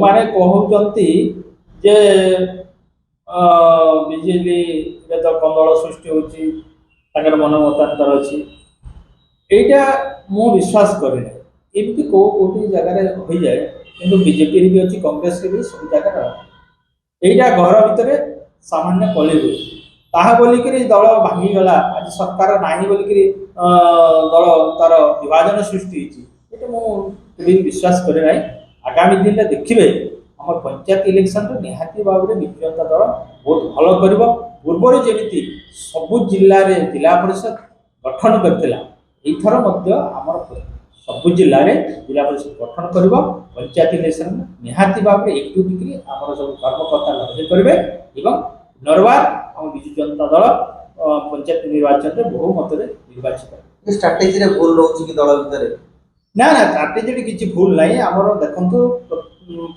ଯୋଉମାନେ କହୁଛନ୍ତି ଯେ ବିଜେଡ଼ିରେ ତ କନ୍ଦଳ ସୃଷ୍ଟି ହେଉଛି, ତାଙ୍କର ମନ ମତାନ୍ତର ଅଛି, এইটা ମୁଁ ବିଶ୍ୱାସ କରେନି। ଏମିତି କୋଉଠି ଜାଗାରେ ହୋଇଯାଏ, କିନ୍ତୁ ବିଜେପିରେ ବି ଅଛି, କଂଗ୍ରେସରେ ବି ସବୁ ଜାଗାରେ এইটা ଘର ଭିତରେ ସାମାନ୍ୟ କଳି ହୁଏ। ତାହା ବୋଲିକିରି ଦଳ ଭାଙ୍ଗିଗଲା, ଆଜି ସରକାର ନାହିଁ ବୋଲିକିରି ଦଳ ତାର ବିଭାଜନ ସୃଷ୍ଟି ହେଇଛି, ଏଇଟା ମୁଁ କେବେ ବିଶ୍ୱାସ କରେ ନାହିଁ। ଆଗାମୀ ଦିନରେ ଦେଖିବେ ଆମର ପଞ୍ଚାୟତ ଇଲେକ୍ସନରେ ନିହାତି ଭାବରେ ବିଜୁ ଜନତା ଦଳ ବହୁତ ଭଲ କରିବ। ପୂର୍ବରୁ ଯେମିତି ସବୁ ଜିଲ୍ଲାରେ ଜିଲ୍ଲା ପରିଷଦ ଗଠନ କରିଥିଲା, ଏଇଥର ମଧ୍ୟ ଆମର ସବୁ ଜିଲ୍ଲାରେ ଜିଲ୍ଲା ପରିଷଦ ଗଠନ କରିବ। ପଞ୍ଚାୟତ ଇଲେକ୍ସନ ନିହାତି ଭାବରେ ଏକଜୁଟ କରି ଆମର ସବୁ କର୍ମକର୍ତ୍ତା ଲଢ଼େଇ କରିବେ ଏବଂ ପୁନର୍ବାର ଆମ ବିଜୁ ଜନତା ଦଳ ପଞ୍ଚାୟତ ନିର୍ବାଚନରେ ବହୁ ମତରେ ନିର୍ବାଚିତ। ଷ୍ଟ୍ରାଟେଜିରେ ଭୁଲ ରହୁଛି କି ଦଳ ଭିତରେ? ନା ନା, ଷ୍ଟ୍ରାଟେଜିରେ କିଛି ଭୁଲ ନାହିଁ। ଆମର ଦେଖନ୍ତୁ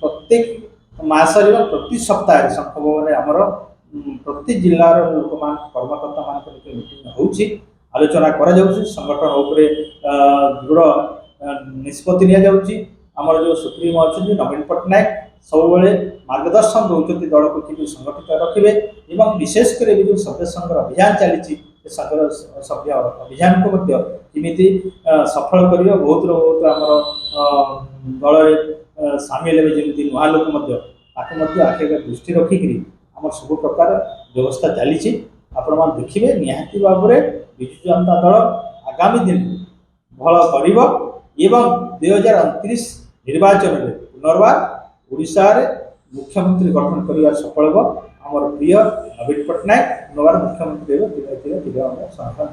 ପ୍ରତ୍ୟେକ ମାସରେ ବା ପ୍ରତି ସପ୍ତାହରେ ଶଙ୍ଖ ଭବନରେ ଆମର ପ୍ରତି ଜିଲ୍ଲାର ଲୋକମାନଙ୍କ କର୍ମକର୍ତ୍ତାମାନଙ୍କ ମିଟିଂ ହେଉଛି, ଆଲୋଚନା କରାଯାଉଛି, ସଂଗଠନ ଉପରେ ଦୃଢ଼ ନିଷ୍ପତ୍ତି ନିଆଯାଉଛି। ଆମର ଯେଉଁ ସୁପ୍ରିମୋ ଅଛନ୍ତି ନବୀନ ପଟ୍ଟନାୟକ ସବୁବେଳେ ମାର୍ଗଦର୍ଶନ ଦେଉଛନ୍ତି ଦଳକୁ କେମିତି ସଂଗଠିତ ରଖିବେ ଏବଂ ବିଶେଷ କରି ଏବେ ଯେଉଁ ସଭ୍ୟ ସଂଘର ଅଭିଯାନ ଚାଲିଛି, ସେ ସଂଘର ସଭ୍ୟ ଅଭିଯାନକୁ ମଧ୍ୟ କେମିତି ସଫଳ କରିବ। ବହୁତରୁ ବହୁତ ଆମର ଦଳରେ ସାମିଲ ହେବେ ଯେମିତି ନୂଆ ଲୋକ ମଧ୍ୟ, ତାକୁ ମଧ୍ୟ ଆଖି ଦୃଷ୍ଟି ରଖିକିରି ଆମର ସବୁ ପ୍ରକାର ବ୍ୟବସ୍ଥା ଚାଲିଛି। ଆପଣମାନେ ଦେଖିବେ ନିହାତି ଭାବରେ ବିଜୁ ଜନତା ଦଳ ଆଗାମୀ ଦିନରେ ଭଲ କରିବ ଏବଂ 2029 ନିର୍ବାଚନରେ ପୁନର୍ବାର ଓଡ଼ିଶାରେ ମୁଖ୍ୟମନ୍ତ୍ରୀ ଗଠନ କରିବାର ସଫଳ ହେବ। ଆମର ପ୍ରିୟ ନବୀନ ପଟ୍ଟନାୟକ ପୁନର୍ବାର ମୁଖ୍ୟମନ୍ତ୍ରୀ ହେବେ। ଧୀରେ ଧୀରେ ଆମେ ସମାଧାନ।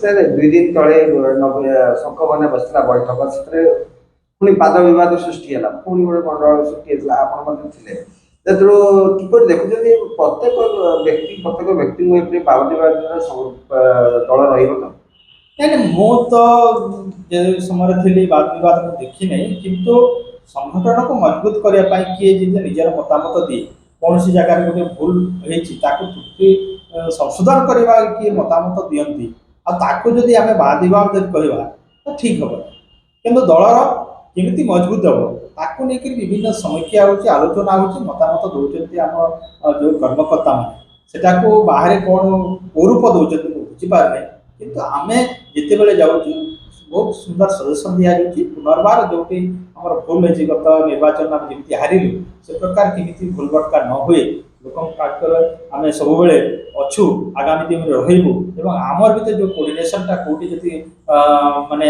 ସାର୍ 2 ଦିନ ତଳେ ଶଙ୍ଖ ଭବନରେ ବସିଥିଲା ବୈଠକ, ସେଥିରେ ପୁଣି ବାଦ ବିବାଦ ସୃଷ୍ଟି ହେଲା, ପୁଣି ଗୋଟେ ଗଣ୍ଡଗୋଳ ସୃଷ୍ଟି ହେଇଥିଲା, ଆପଣ ମଧ୍ୟ ଥିଲେ। ତେଣୁ କିପରି ଦେଖୁଛନ୍ତି ପ୍ରତ୍ୟେକ ବ୍ୟକ୍ତିଙ୍କୁ ଏପରି ବାଦ ବିବାଦର ଦଳ ରହିବ ତ? ନାଇଁ, ମୁଁ ତ ଯେ ସମୟରେ ଥିଲି ବାଦ ବିବାଦ ମୁଁ ଦେଖି ନାହିଁ, କିନ୍ତୁ ସଂଗଠନକୁ ମଜବୁତ କରିବା ପାଇଁ କିଏ ଯଦି ନିଜର ମତାମତ ଦିଏ, କୌଣସି ଜାଗାରେ ଗୋଟେ ଭୁଲ ହେଇଛି ତାକୁ ସଂଶୋଧନ କରିବା କିଏ ମତାମତ ଦିଅନ୍ତି, ଆଉ ତାକୁ ଯଦି ଆମେ ବାଦ ବିବାଦ କହିବା ତ ଠିକ୍ ହେବ। କିନ୍ତୁ ଦଳର କେମିତି ମଜବୁତ ହେବ ତାକୁ ନେଇକରି ବିଭିନ୍ନ ସମୀକ୍ଷା ହେଉଛି, ଆଲୋଚନା ହେଉଛି, ମତାମତ ଦେଉଛନ୍ତି ଆମ ଯେଉଁ କର୍ମକର୍ତ୍ତାମାନେ। ସେଟାକୁ ବାହାରେ କ'ଣ କୋଉ ରୂପ ଦେଉଛନ୍ତି ମୁଁ ବୁଝିପାରୁନାହିଁ, କିନ୍ତୁ ଆମେ ଯେତେବେଳେ ଯାଉଛୁ ବହୁତ ସୁନ୍ଦର ସଜେସନ ଦିଆଯାଉଛି। ପୁନର୍ବାର ଯେଉଁଠି ଆମର ଭୁଲ ହେଇଛି, ଗତ ନିର୍ବାଚନ ଆମେ ଯେମିତି ହାରିଲୁ, ସେ ପ୍ରକାର କେମିତି ଭୁଲ ଭଟକା ନ ହୁଏ, ଲୋକଙ୍କ ପାଖରେ ଆମେ ସବୁବେଳେ ଅଛୁ, ଆଗାମୀ ଦିନରେ ରହିବୁ ଏବଂ ଆମର ଭିତରେ ଯେଉଁ କୋର୍ଡିନେସନଟା କେଉଁଠି ଯଦି ମାନେ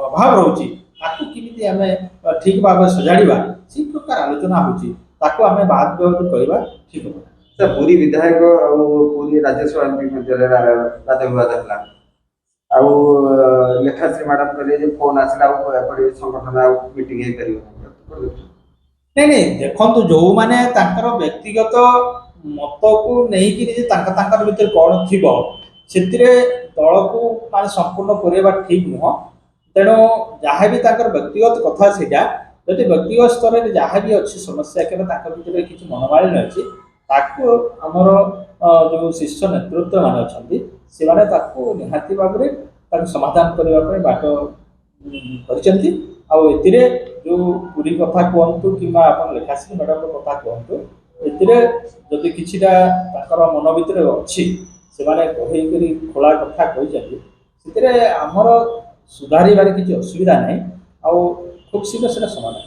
ଅଭାବ ରହୁଛି ତାକୁ କେମିତି ଆମେ ଠିକ୍ ଭାବରେ ସଜାଡ଼ିବା, ସେଇ ପ୍ରକାର ଆଲୋଚନା ହେଉଛି। ତାକୁ ଆମେ ବାଦ ବିବାଦ କରିବା ଠିକ୍ ହେବ। ସାର୍, ପୁରୀ ବିଧାୟକ ଆଉ ପୁରୀ ରାଜ୍ୟସଭା ଏମ୍ପି ମଧ୍ୟରେ ବାଦ ବିବାଦ ହେଲା, ଆଉ ଲେଖାଶ୍ରୀ ମ୍ୟାଡାମ କହିଲେ ଯେ ଫୋନ୍ ଆସିଲା ଆଉ ଏପରି ସଂଗଠନ ଆଉ ମିଟିଂ ହେଇପାରିବ। ନାଇଁ ନାଇଁ, ଦେଖନ୍ତୁ ଯୋଉମାନେ ତାଙ୍କର ବ୍ୟକ୍ତିଗତ ମତକୁ ନେଇକିରି ଯେ ତାଙ୍କର ଭିତରେ କ'ଣ ଥିବ, ସେଥିରେ ଦଳକୁ ମାନେ ସମ୍ପୂର୍ଣ୍ଣ କରିବା ଠିକ୍ ନୁହଁ। ତେଣୁ ଯାହା ବି ତାଙ୍କର ବ୍ୟକ୍ତିଗତ କଥା ସେଇଟା, ଯଦି ବ୍ୟକ୍ତିଗତ ସ୍ତରରେ ଯାହା ବି ଅଛି ସମସ୍ୟା କେବେ ତାଙ୍କ ଭିତରେ କିଛି ମନୋମାଳିନ୍ୟ ଅଛି, ତାକୁ ଆମର ଯେଉଁ ଶୀର୍ଷ ନେତୃତ୍ୱମାନେ ଅଛନ୍ତି ସେମାନେ ତାକୁ ନିହାତି ଭାବରେ ତାକୁ ସମାଧାନ କରିବା ପାଇଁ ବାଟ କରିଛନ୍ତି। ଆଉ ଏଥିରେ ଯେଉଁ ପୁରୀ କଥା କୁହନ୍ତୁ କିମ୍ବା ଆପଣ ଲେଖାଶ୍ରୀ ମ୍ୟାଡାମଙ୍କ କଥା କୁହନ୍ତୁ, ଏଥିରେ ଯଦି କିଛିଟା ତାଙ୍କର ମନ ଭିତରେ ଅଛି, ସେମାନେ କହିକରି ଖୋଲା କଥା କହିଛନ୍ତି, ସେଥିରେ ଆମର ସୁଧାରିବାରେ କିଛି ଅସୁବିଧା ନାହିଁ। ଆଉ ଖୁବ୍ ଶୀଘ୍ର ସେଟା ସମାଧାନ।